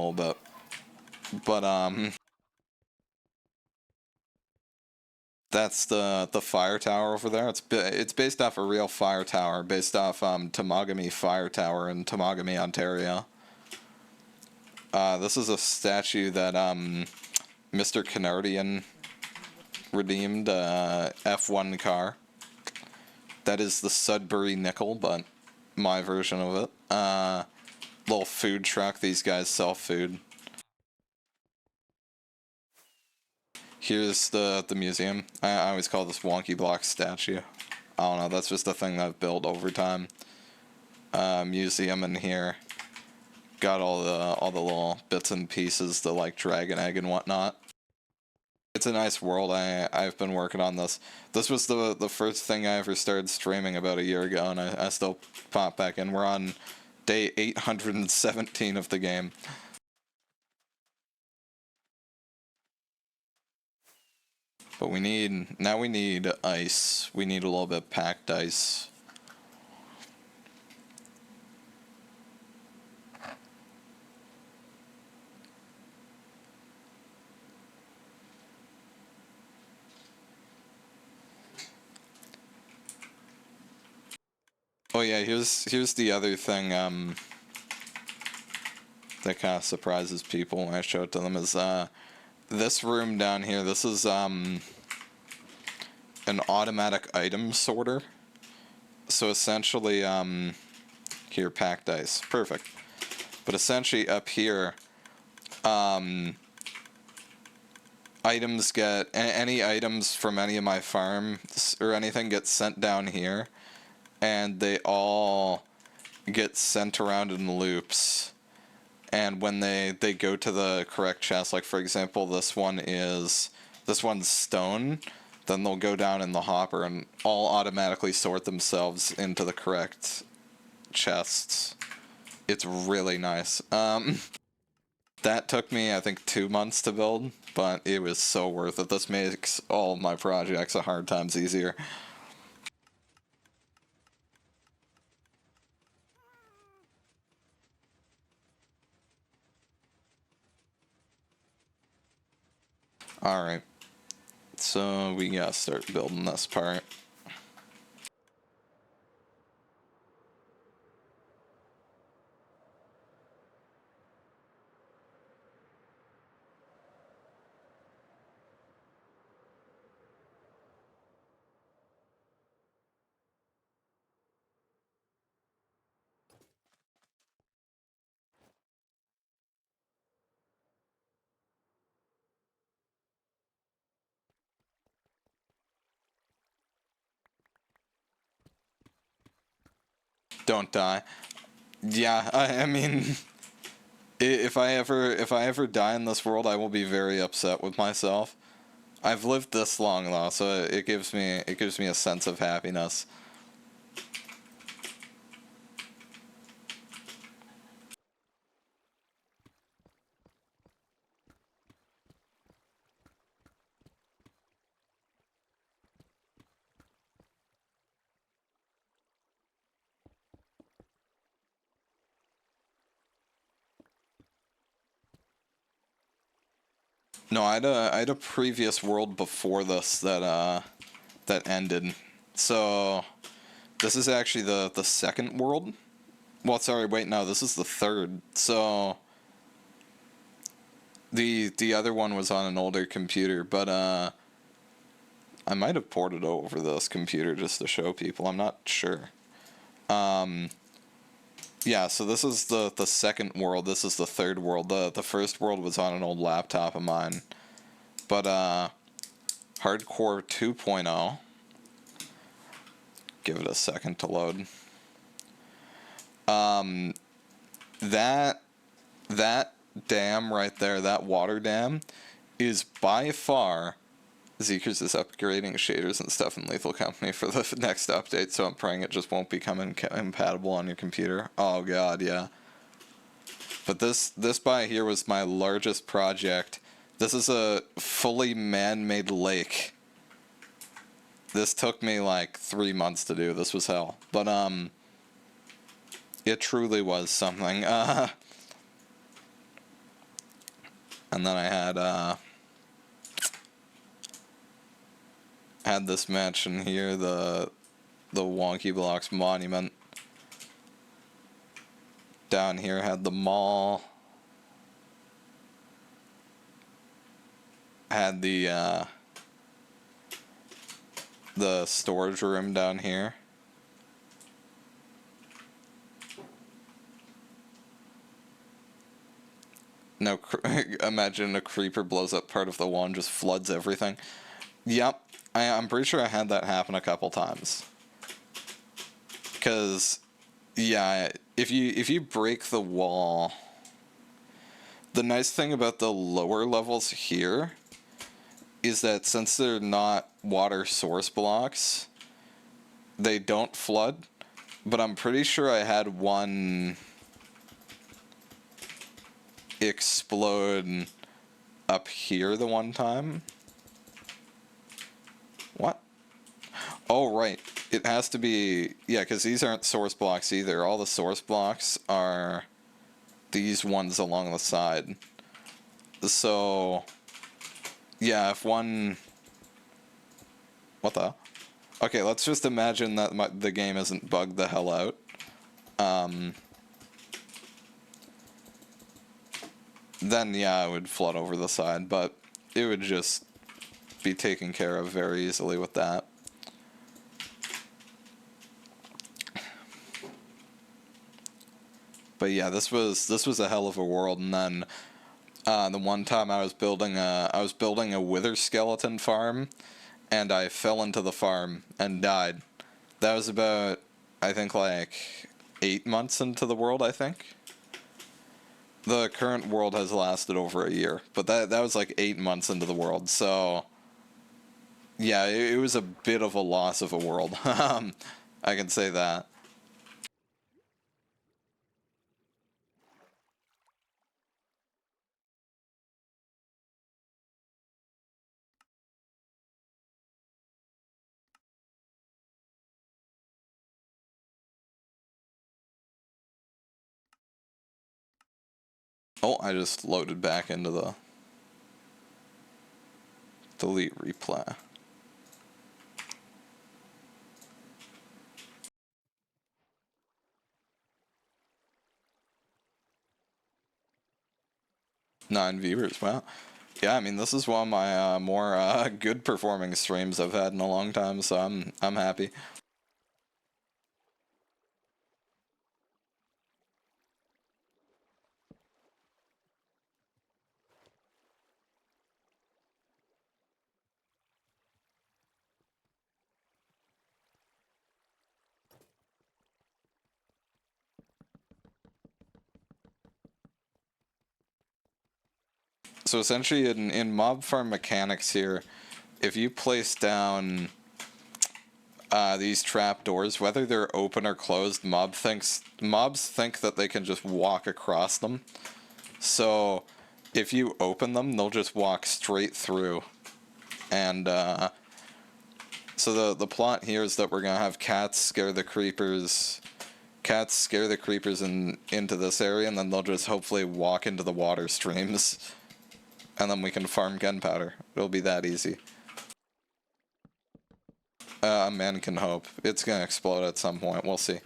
little bit. But that's the fire tower over there. It's based off a real fire tower, based off Temagami Fire Tower in Temagami, Ontario. This is a statue that Mr. Canardian redeemed, F1 car. That is the Sudbury Nickel, but my version of it. Little food truck. These guys sell food. Here's the museum. I always call this Wonky Block statue. I don't know, that's just a thing that I've built over time. Museum in here. Got all the little bits and pieces, the like dragon egg and whatnot. It's a nice world. I've been working on this. This was the first thing I ever started streaming about a year ago, and I still pop back in. We're on day 817 of the game. But we need ice. We need a little bit of packed ice. Oh yeah, here's the other thing that kind of surprises people when I show it to them is this room down here. This is an automatic item sorter. So essentially here, packed ice. Perfect. But essentially up here items get any items from any of my farms or anything gets sent down here, and they all get sent around in loops. And when they go to the correct chest, like for example, this one's stone, then they'll go down in the hopper and all automatically sort themselves into the correct chests. It's really nice. That took me, I think, 2 months to build, but it was so worth it. This makes all of my projects 100 times easier. Alright, so we gotta start building this part. Don't die. Yeah, I mean, if I ever die in this world, I will be very upset with myself. I've lived this long though, so it gives me a sense of happiness. No, I had a previous world before this that ended. So this is actually the second world. Well, sorry, wait, no, this is the third. So the other one was on an older computer, but I might have ported over this computer just to show people. I'm not sure. Yeah, so this is the second world. This is the third world. The first world was on an old laptop of mine. But Hardcore 2.0. Give it a second to load. That dam right there, that water dam, is by far... Zeekers is upgrading shaders and stuff in Lethal Company for the next update, so I'm praying it just won't become compatible on your computer. Oh god, yeah. But this by here was my largest project. This is a fully man-made lake. This took me like 3 months to do. This was hell. But it truly was something. And then I had this mansion here, the Wonky Blocks Monument. Down here had the mall. Had the storage room down here. No, imagine a creeper blows up part of the wall and just floods everything. Yep, I'm pretty sure I had that happen a couple times. Because, yeah, if you break the wall, the nice thing about the lower levels here is that since they're not water source blocks, they don't flood. But I'm pretty sure I had one explode up here the one time. What? Oh, right. It has to be... Yeah, because these aren't source blocks either. All the source blocks are these ones along the side. So... Yeah, if one... What the? Okay, let's just imagine that the game isn't bugged the hell out. Then, yeah, it would flood over the side, but it would just be taken care of very easily with that. But yeah, this was a hell of a world. And then the one time I was building a wither skeleton farm, and I fell into the farm and died. That was about, I think, like 8 months into the world, I think. The current world has lasted over a year, but that was like 8 months into the world, so yeah, it was a bit of a loss of a world. I can say that. Oh, I just loaded back into the delete replay. Nine viewers, wow. Yeah, I mean, this is one of my more good performing streams I've had in a long time, so I'm happy. So essentially, in mob farm mechanics here, if you place down these trapdoors, whether they're open or closed, mobs think that they can just walk across them. So if you open them, they'll just walk straight through. And so the plot here is that we're gonna have cats scare the creepers. Cats scare the creepers into this area, and then they'll just hopefully walk into the water streams. And then we can farm gunpowder. It'll be that easy. A man can hope. It's gonna explode at some point. We'll see.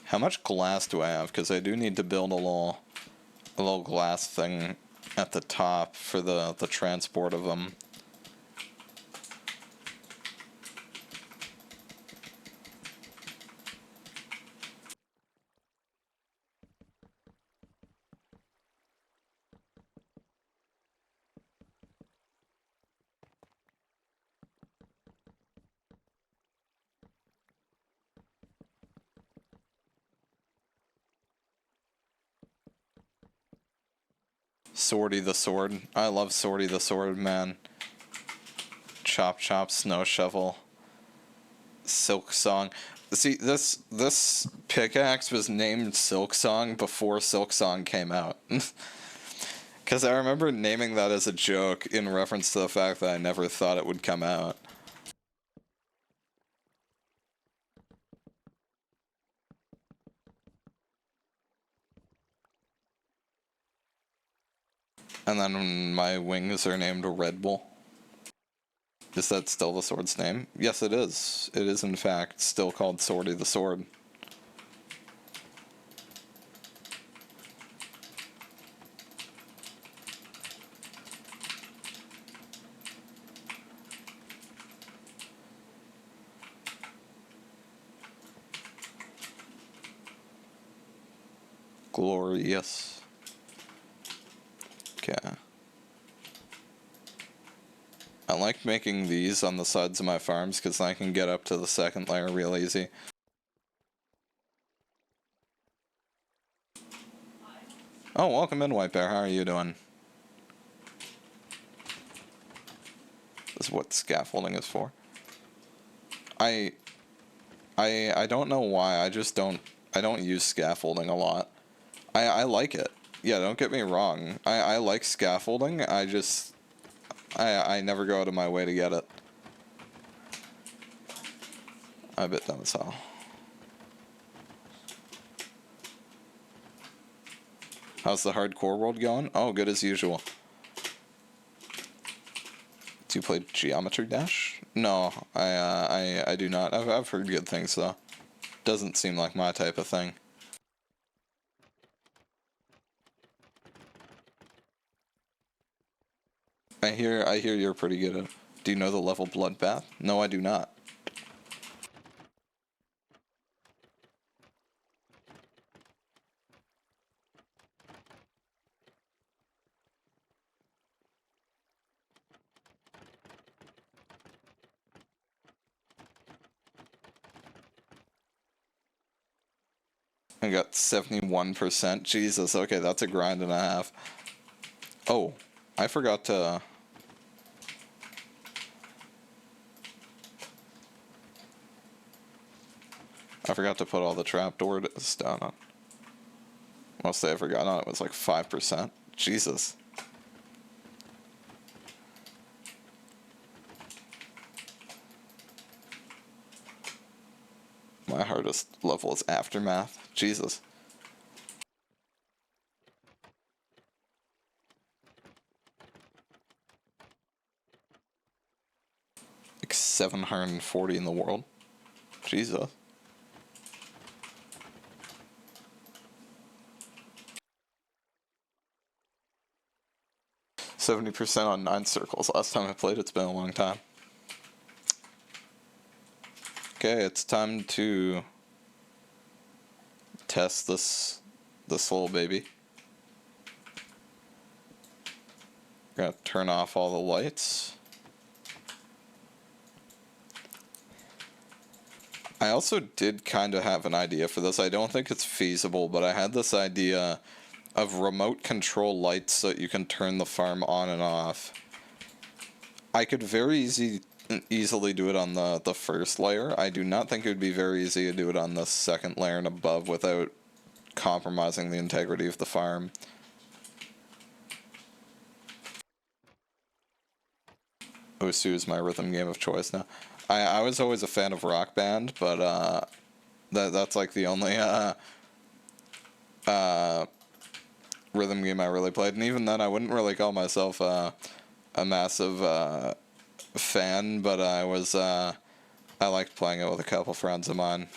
How much glass do I have? Because I do need to build a little glass thing at the top for the transport of them. Swordy the Sword. I love Swordy the Sword, man. Chop Chop, Snow Shovel, Silk Song. See, this pickaxe was named Silk Song before Silk Song came out. Because I remember naming that as a joke in reference to the fact that I never thought it would come out. And then my wings are named Red Bull. Is that still the sword's name? Yes, it is. It is, in fact, still called Swordy the Sword. Glorious. Okay. I like making these on the sides of my farms because I can get up to the second layer real easy. Oh, welcome in, White Bear. How are you doing? This is what scaffolding is for. I don't know why. I don't use scaffolding a lot. I like it. Yeah, don't get me wrong. I like scaffolding. I never go out of my way to get it. I'm a bit dumb as hell. How's the hardcore world going? Oh, good as usual. Do you play Geometry Dash? No, I do not. I've heard good things though. Doesn't seem like my type of thing. I hear you're pretty good at it. Do you know the level Bloodbath? No, I do not. I got 71%. Jesus, okay, that's a grind and a half. Oh, I forgot to... I forgot to put all the trapdoors down on. Mostly I forgot on it was like 5%. Jesus. My hardest level is Aftermath. Jesus. Like 740 in the world. Jesus. %70 on 9 circles. Last time I played, it's been a long time. Okay, it's time to test this little baby. Gonna turn off all the lights. I also did kind of have an idea for this. I don't think it's feasible, but I had this idea of remote control lights so that you can turn the farm on and off. I could very easily do it on the first layer. I do not think it would be very easy to do it on the second layer and above without compromising the integrity of the farm. Osu is my rhythm game of choice now. I was always a fan of Rock Band, but that's like the only rhythm game I really played, and even then I wouldn't really call myself a massive fan, but I liked playing it with a couple friends of mine.